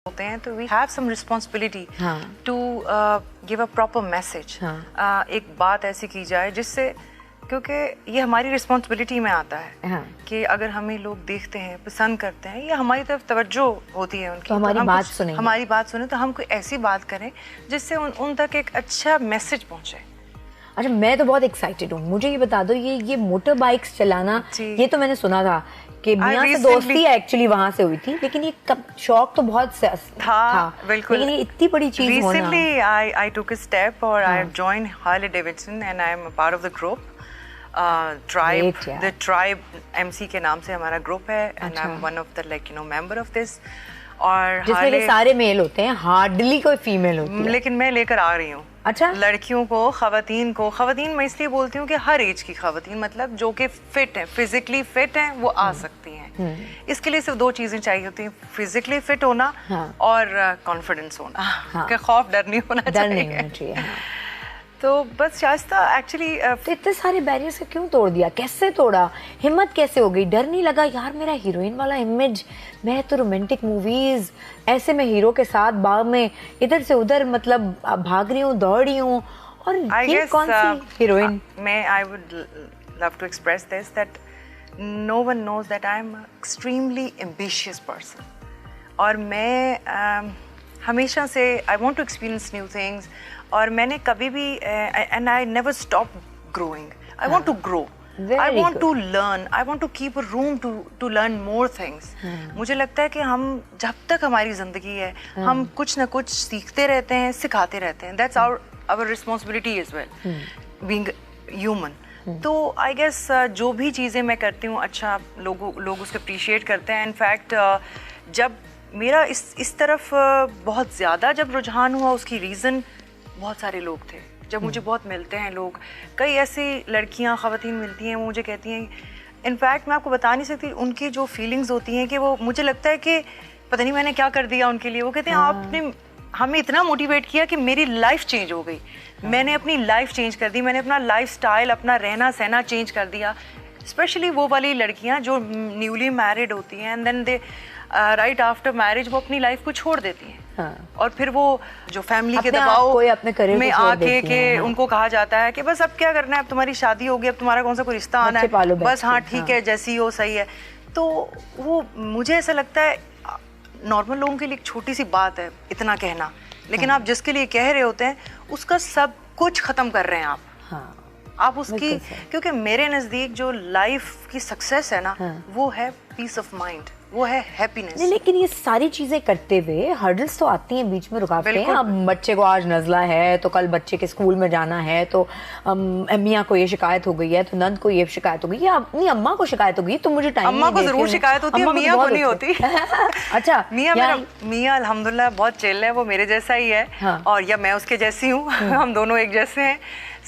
होते हैं तो we have some responsibility to give a proper message. एक बात ऐसी की जाए जिससे, क्योंकि ये हमारी रिस्पॉन्सिबिलिटी में आता है कि अगर हमें लोग देखते हैं, पसंद करते हैं या हमारी तरफ तवज्जो होती है उनकी, तो हमारी बात सुने तो हम कोई ऐसी बात करें जिससे उन तक एक अच्छा मैसेज पहुंचे। अच्छा, मैं तो बहुत एक्साइटेड हूँ। मुझे ये बता दो, ये मोटर बाइक्स चलाना, ये तो मैंने सुना था कि मियां से दोस्ती एक्चुअली वहां से हुई थी, लेकिन ये कब शौक तो बहुत था बिल्कुल, लेकिन ये इतनी बड़ी चीज होना। Recently I took a step और I have joined Harley Davidson and I am a part of the group. Tribe, the Tribe MC के नाम से हमारा ग्रुप है and I'm one of the member of this। और जिसमें के सारे मेल होते हैं, हार्डली कोई फीमेल होती है। लेकिन मैं लेकर आ रही हूँ अच्छा, लड़कियों को, खवातीन मैं इसलिए बोलती हूँ कि हर एज की खवातीन, मतलब जो कि फिट है, फिजिकली फिट है, वो आ सकती हैं। इसके लिए सिर्फ दो चीजें चाहिए होती हैं, फिजिकली फिट होना और कॉन्फिडेंस होना, कि खौफ डर नहीं होना चाहिए। तो बस शाइस्ता एक्चुअली तो इतने सारे बैरियर्स से क्यों तोड़ दिया, कैसे तोड़ा, हिम्मत कैसे हो गई? डर नहीं लगा यार, मेरा हीरोइन वाला इमेज, मैं तो रोमांटिक मूवीज ऐसे में हीरो के साथ बाग में इधर से उधर मतलब भाग रही हूँ, दौड़ रही हूँ, और ये कौन सी हीरोइन? मैं I would love to express this that no one knows that I am extremely ambitious person. और मैं हमेशा से I want to experience new things, और मैंने कभी भी and I never stop growing. I want to grow, I want to learn, I want to keep a room to learn more things. मुझे लगता है कि हम जब तक हमारी जिंदगी है, हम कुछ ना कुछ सीखते रहते हैं, सिखाते रहते हैं। That's our responsibility as well, being human. तो आई गेस जो भी चीज़ें मैं करती हूँ, अच्छा लोग उसको अप्रिशिएट करते हैं। इनफैक्ट जब मेरा इस तरफ बहुत ज़्यादा जब रुझान हुआ, उसकी रीज़न बहुत सारे लोग थे। जब मुझे बहुत मिलते हैं लोग, कई ऐसी लड़कियां, ख़वातीन मिलती हैं, वो मुझे कहती हैं, इनफैक्ट मैं आपको बता नहीं सकती उनकी जो फीलिंग्स होती हैं, कि वो मुझे लगता है कि पता नहीं मैंने क्या कर दिया उनके लिए। वो कहते हैं आपने हमें इतना मोटिवेट किया कि मेरी लाइफ चेंज हो गई, मैंने अपनी लाइफ चेंज कर दी, मैंने अपना लाइफ स्टाइल, अपना रहना सहना चेंज कर दिया। स्पेशली वो वाली लड़कियाँ जो न्यूली मैरिड होती हैं and then they right after marriage वो अपनी लाइफ को छोड़ देती हैं। और फिर वो जो फैमिली के दबाव में आके के उनको कहा जाता है कि बस अब क्या करना है, अब तुम्हारी शादी होगी, अब तुम्हारा कौन सा कोई रिश्ता आना है, बस हाँ ठीक है, जैसी हो सही है। तो वो मुझे ऐसा लगता है नॉर्मल लोगों के लिए एक छोटी सी बात है इतना कहना, लेकिन आप जिसके लिए कह रहे होते हैं उसका सब कुछ खत्म कर रहे हैं आप उसकी, क्योंकि मेरे नजदीक जो लाइफ की सक्सेस है ना, वो है पीस ऑफ माइंड, वो है हैप्पीनेस। लेकिन ये सारी चीजें करते हुए हर्डल्स तो आती हैं, बीच में रुकावटें हैं। अब बच्चे को आज नज़ला है तो कल बच्चे के स्कूल में जाना है, तो मियाँ को ये शिकायत हो गई है, तो नंद को ये शिकायत हो गई है, अपनी अम्मा को शिकायत हो गई, तो मुझे टाइम अम्मा को जरूर शिकायत होती है, मियाँ को नहीं होती। अच्छा, मियाँ अल्हम्दुलिल्लाह बहुत चिल है, वो मेरे जैसा ही है और या मैं उसके जैसी हूँ, हम दोनों एक जैसे हैं,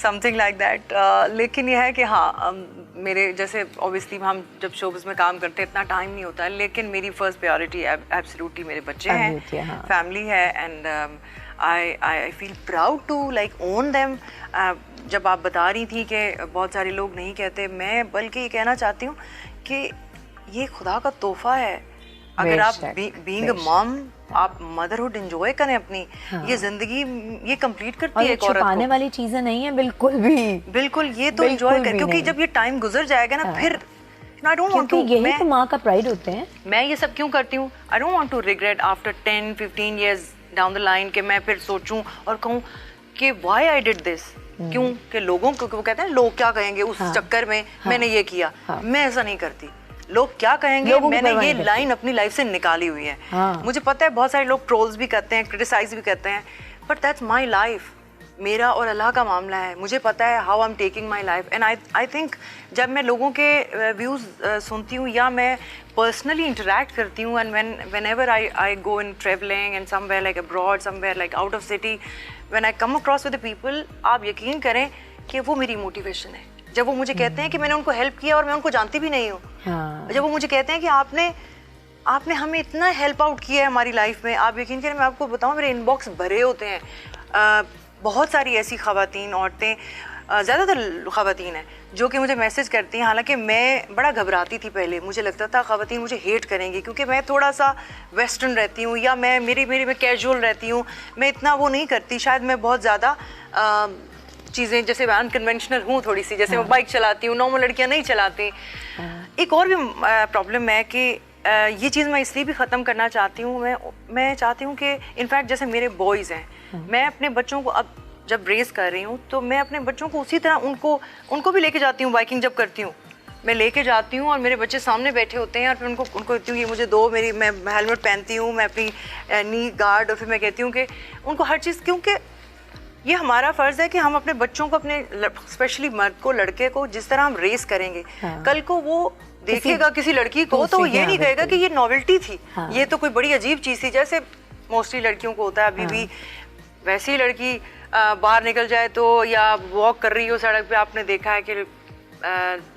समथिंग लाइक दैट। लेकिन यह है कि हाँ, मेरे जैसे ऑब्वियसली हम जब शोबिज़ में काम करते हैं इतना टाइम नहीं होता है, लेकिन मेरी फर्स्ट प्रायोरिटी एब्सोल्युटली मेरे बच्चे हैं, फैमिली है, and I feel proud to like own them. जब आप बता रही थी कि बहुत सारे लोग नहीं कहते, मैं बल्कि ये कहना चाहती हूँ कि ये खुदा का तोहफा है। अगर आप बीइंग अ मॉम, आप मदरहुड एंजॉय करें अपनी, ये जिंदगी ये कंप्लीट करती है एक औरत को। छुपाने वाली चीजें नहीं है बिल्कुल भी, बिल्कुल ये तो एंजॉय कर, क्योंकि जब ये टाइम गुजर जाएगा ना, फिर आई डोंट वांट टू, यही तो माँ का प्राइड होते हैं। मैं ये सब क्यों करती हूँ, I don't want to regret after 10-15 years down the line कि मैं फिर सोचूं और कहूँ कि व्हाई आई डिड दिस। क्यों कि लोगों को, वो कहते हैं लोग क्या कहेंगे, उस चक्कर में मैंने ये किया। मैं ऐसा नहीं करती, लोग क्या कहेंगे, मैंने ये लाइन अपनी लाइफ से निकाली हुई है। मुझे पता है बहुत सारे लोग ट्रोल्स भी करते हैं, क्रिटिसाइज भी करते हैं, बट दैट्स माई लाइफ, मेरा और अल्लाह का मामला है। मुझे पता है how I am taking my life, and I think जब मैं लोगों के व्यूज़ सुनती हूँ या मैं पर्सनली इंटरेक्ट करती हूँ, and when ever I go in travelling and somewhere like abroad, somewhere like out of city, when I come across with the people, आप यकीन करें कि वो मेरी मोटिवेशन है। जब वो मुझे कहते हैं कि मैंने उनको हेल्प किया और मैं उनको जानती भी नहीं हूँ, जब वो मुझे कहते हैं कि आपने हमें इतना हेल्प आउट किया है हमारी लाइफ में, आप यकीन करें, मैं आपको बताऊँ मेरे इनबॉक्स भरे होते हैं। बहुत सारी ऐसी ख़वातीन, औरतें ज़्यादातर ख़वातीन हैं जो कि मुझे मैसेज करती हैं। हालांकि मैं बड़ा घबराती थी पहले, मुझे लगता था ख़वातीन मुझे हेट करेंगी क्योंकि मैं थोड़ा सा वेस्टर्न रहती हूँ या मैं कैजुअल रहती हूँ, मैं इतना वो नहीं करती, शायद मैं बहुत ज़्यादा चीज़ें जैसे मैं अनकन्वेंशनल हूँ थोड़ी सी, जैसे मैं बाइक चलाती हूँ, नॉर्मल लड़कियाँ नहीं चलाती। एक और भी प्रॉब्लम है कि ये चीज़ मैं इसलिए भी ख़त्म करना चाहती हूँ, मैं चाहती हूँ कि इनफैक्ट जैसे मेरे बॉयज़ हैं, मैं अपने बच्चों को अब जब रेस कर रही हूँ तो मैं अपने बच्चों को उसी तरह उनको भी लेके जाती हूँ। बाइकिंग जब करती हूँ मैं लेके जाती हूँ और मेरे बच्चे सामने बैठे होते हैं और फिर उनको कहती हूँ ये मुझे दो, मैं हेलमेट पहनती हूँ, मैं अपनी नी गार्ड, और फिर मैं कहती हूँ कि उनको हर चीज़, क्योंकि ये हमारा फ़र्ज़ है कि हम अपने बच्चों को, अपने स्पेशली मर्द को, लड़के को जिस तरह हम रेस करेंगे, कल को वो देखेगा किसी लड़की को तो ये नहीं कहेगा कि ये नॉवेल्टी थी, ये तो कोई बड़ी अजीब चीज़ थी, जैसे मोस्टली लड़कियों को होता है अभी भी। वैसे ही लड़की बाहर निकल जाए तो, या वॉक कर रही हो सड़क पे, आपने देखा है कि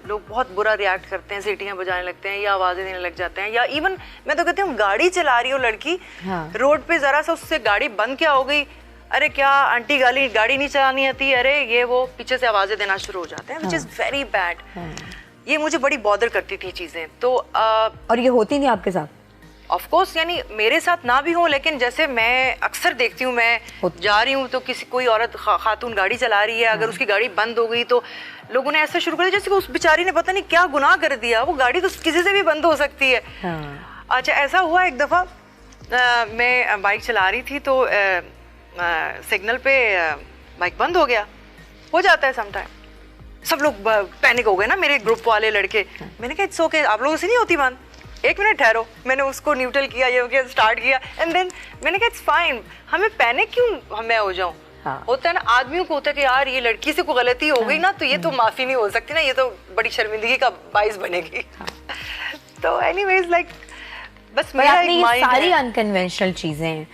लोग बहुत बुरा रिएक्ट करते हैं, सीटियाँ बजाने लगते हैं या आवाज़ें देने लग जाते हैं, या इवन मैं तो कहती हूँ गाड़ी चला रही हो लड़की, रोड पे ज़रा सा उससे गाड़ी बंद क्या हो गई, अरे क्या आंटी गाड़ी नहीं चलानी आती, अरे ये वो, पीछे से आवाज़ें देना शुरू हो जाते हैं, विच इज़ वेरी बैड। ये मुझे बड़ी बॉदर करती थी चीज़ें। तो और ये होती नहीं आपके साथ? ऑफ कोर्स, यानी मेरे साथ ना भी हो, लेकिन जैसे मैं अक्सर देखती हूँ, मैं जा रही हूँ तो कोई औरत खातून गाड़ी चला रही है, अगर उसकी गाड़ी बंद हो गई तो लोगों ने ऐसा शुरू कर दिया जैसे कि उस बेचारी ने पता नहीं क्या गुनाह कर दिया, वो गाड़ी तो किसी से भी बंद हो सकती है। अच्छा, ऐसा हुआ एक दफ़ा, मैं बाइक चला रही थी तो सिग्नल पे बाइक बंद हो गया, हो जाता है समटाइम, सब लोग पैनिक हो गए ना, मेरे ग्रुप वाले लड़के। मैंने कहा इट्स ओके, आप लोगों से नहीं होती बात, एक मिनट ठहरो, मैंने उसको न्यूट्रल किया, ये किया, स्टार्ट किया, एंड देन मैंने कहा इट्स फाइन, हमें पैनिक क्यों मैं हो जाऊं। होता है ना, आदमियों को होता है कि यार ये लड़की से कोई गलती हो गई ना तो ये तो माफी नहीं हो सकती ना, ये तो बड़ी शर्मिंदगी का बाइस बनेगी। तो एनीवेज लाइक बस मेरा एक माइंड है। सारी अनकन्वेंशनल चीजें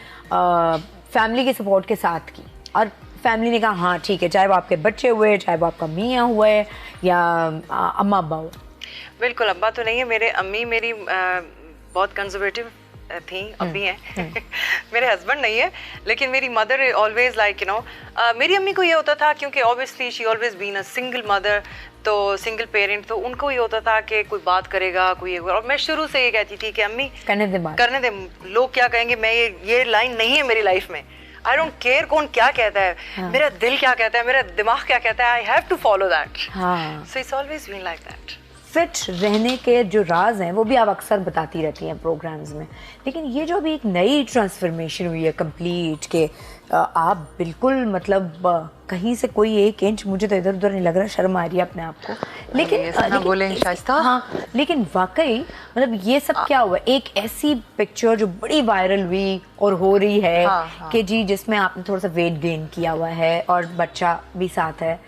फैमिली के सपोर्ट के साथ की, और फैमिली ने कहा हाँ ठीक है, चाहे वो आपके बच्चे हुए, चाहे वो आपका मियाँ हुए या अम्मा अब्बा हुए। बिल्कुल, अब्बा तो नहीं है मेरे, अम्मी मेरी बहुत कंजर्वेटिव थी, अभी हैं। मेरे हस्बैंड नहीं है, लेकिन मेरी मदर ऑलवेज लाइक मेरी अम्मी को ये होता था, क्योंकि obviously she always been a single mother, तो सिंगल पेरेंट, तो उनको ये होता था कि कोई बात करेगा कोई, और मैं शुरू से ये कहती थी कि अम्मी करने दे, लोग क्या कहेंगे, मैं ये लाइन नहीं है मेरी लाइफ में, आई डोंट केयर कौन क्या कहता है, मेरा दिल क्या कहता है, मेरा दिमाग क्या कहता है, I have to follow that. So it's always been like that. Fit रहने के जो राज हैं वो भी आप अक्सर बताती रहती हैं प्रोग्राम्स में, लेकिन ये जो अभी एक नई ट्रांसफॉर्मेशन हुई है कंप्लीट के, आप बिल्कुल मतलब कहीं से कोई एक इंच, मुझे तो इधर उधर नहीं लग रहा, शर्म आ रही है अपने आप को, लेकिन वाकई मतलब ये सब क्या हुआ, एक ऐसी पिक्चर जो बड़ी वायरल हुई और हो रही है कि जी जिसमें आपने थोड़ा सा वेट गेन किया हुआ है और बच्चा भी साथ है,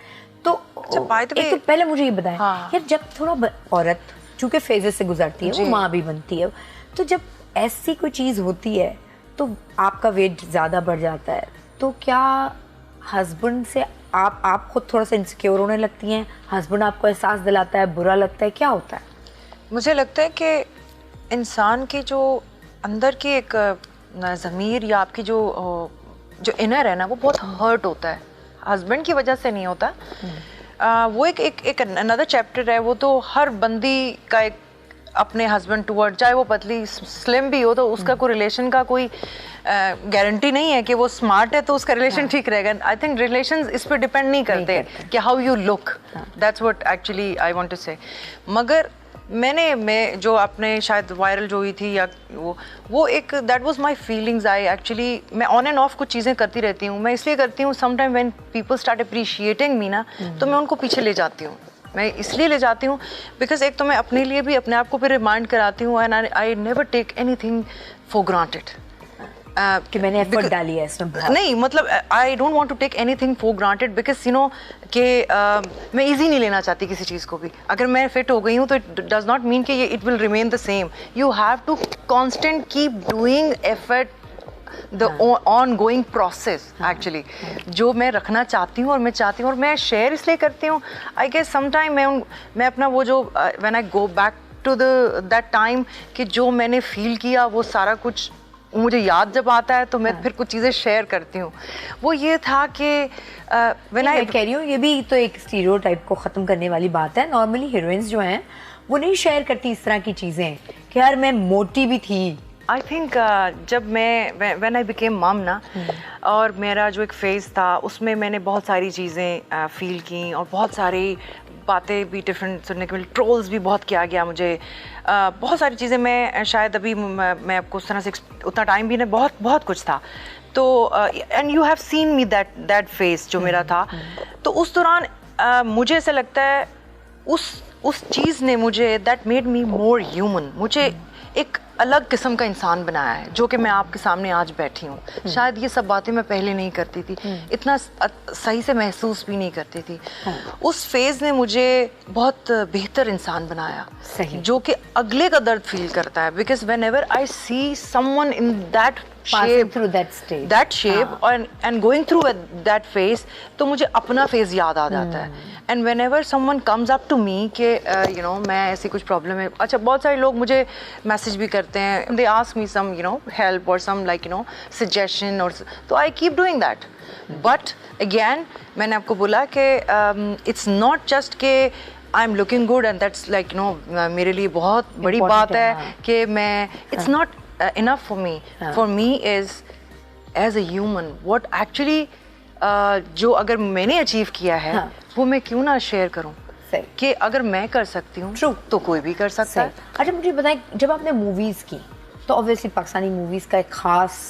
तो एक तो पहले मुझे ये बताएं यार, जब थोड़ा औरत चूंकि फेजेस से गुजरती है, वो माँ भी बनती है, तो जब ऐसी कोई चीज होती है तो आपका वेट ज्यादा बढ़ जाता है, तो क्या हस्बैंड से आप खुद थोड़ा सा इनसिक्योर होने लगती हैं, हस्बैंड आपको एहसास दिलाता है, बुरा लगता है, क्या होता है? मुझे लगता है कि इंसान की जो अंदर की एक ज़मीर या आपकी जो इनर है ना, वो बहुत हर्ट होता है, हस्बैंड की वजह से नहीं होता। वो एक अनदर चैप्टर है, वो तो हर बंदी का एक अपने हस्बैंड टूवर्ड, चाहे वो पतली स्लिम भी हो, तो उसका कोई रिलेशन का कोई गारंटी नहीं है कि वो स्मार्ट है तो उसका रिलेशन ठीक रहेगा। आई थिंक रिलेशंस इस पर डिपेंड नहीं करते कि how you look, that's what actually I want to say. मगर मैं जो आपने शायद वायरल जो हुई थी या वो एक that was my feelings. I actually मैं ऑन एंड ऑफ कुछ चीज़ें करती रहती हूँ, मैं इसलिए करती हूँ sometime when people start appreciating मी ना, तो मैं उनको पीछे ले जाती हूँ। मैं इसलिए ले जाती हूँ बिकॉज एक तो मैं अपने लिए भी अपने आप को भी रिमाइंड कराती हूँ, and I never take anything for granted कि मैंने एफर्ट डाली है इसमें, नहीं मतलब I don't want to take anything for granted because you know कि मैं इजी नहीं लेना चाहती किसी चीज़ को भी। अगर मैं फिट हो गई हूँ तो इट डज नॉट मीन कि it will remain the same, you have to constant keep doing effort, the ongoing process actually जो मैं रखना चाहती हूँ और मैं चाहती हूँ और मैं शेयर इसलिए करती हूँ। आई गेस समटाइम मैं अपना वो जो when I go back to that time कि जो मैंने फील किया वो सारा कुछ मुझे याद जब आता है तो मैं फिर कुछ चीज़ें शेयर करती हूँ। वो ये था कि मैं कह रही हूँ ये भी तो एक स्टीरियोटाइप को ख़त्म करने वाली बात है। नॉर्मली हीरोइंस जो हैं वो नहीं शेयर करती इस तरह की चीज़ें कि यार मैं मोटी भी थी। आई थिंक जब मैं व्हेन आई बिकेम मम ना, और मेरा जो एक फेज़ था उसमें मैंने बहुत सारी चीज़ें फील की और बहुत सारी बातें भी डिफरेंट सुनने को मिली। ट्रोल्स भी बहुत किया गया मुझे, बहुत सारी चीज़ें। मैं शायद अभी मैं आपको उस तरह से उतना टाइम भी नहीं, बहुत बहुत कुछ था। तो and you have seen me that face जो मेरा था। तो उस दौरान मुझे ऐसा लगता है उस चीज़ ने मुझे that made me more human, मुझे एक अलग किस्म का इंसान बनाया है जो कि मैं आपके सामने आज बैठी हूँ। शायद ये सब बातें मैं पहले नहीं करती थी, इतना सही से महसूस भी नहीं करती थी। उस फेज ने मुझे बहुत बेहतर इंसान बनाया, जो कि अगले का दर्द फील करता है। Because when ever I see someone in that that shape and going through that phase, तो मुझे अपना फेज याद आ जाता है। And whenever someone comes up to me कि यू नो मैं ऐसी कुछ प्रॉब्लम है। अच्छा, बहुत सारे लोग मुझे मैसेज भी करते हैं, they ask me some you know help और some like you know suggestion, और तो I keep doing that. But again मैंने आपको बोला कि इट्स नॉट जस्ट के I am looking good and that's like you know मेरे लिए बहुत बड़ी बात है कि मैं, it's not enough for me. For me is as a human what actually जो अगर मैंने अचीव किया है वो मैं क्यों ना शेयर करूं कि अगर मैं कर सकती हूँ तो कोई भी कर सकता है। अच्छा मुझे बताएं, जब आपने मूवीज की तो ऑब्वियसली पाकिस्तानी मूवीज का एक खास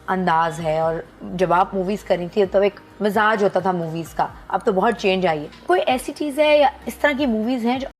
अंदाज है, और जब आप मूवीज कर रही थी तो एक मिजाज होता था मूवीज का, अब तो बहुत चेंज आई है। कोई ऐसी चीज है या इस तरह की मूवीज हैं जो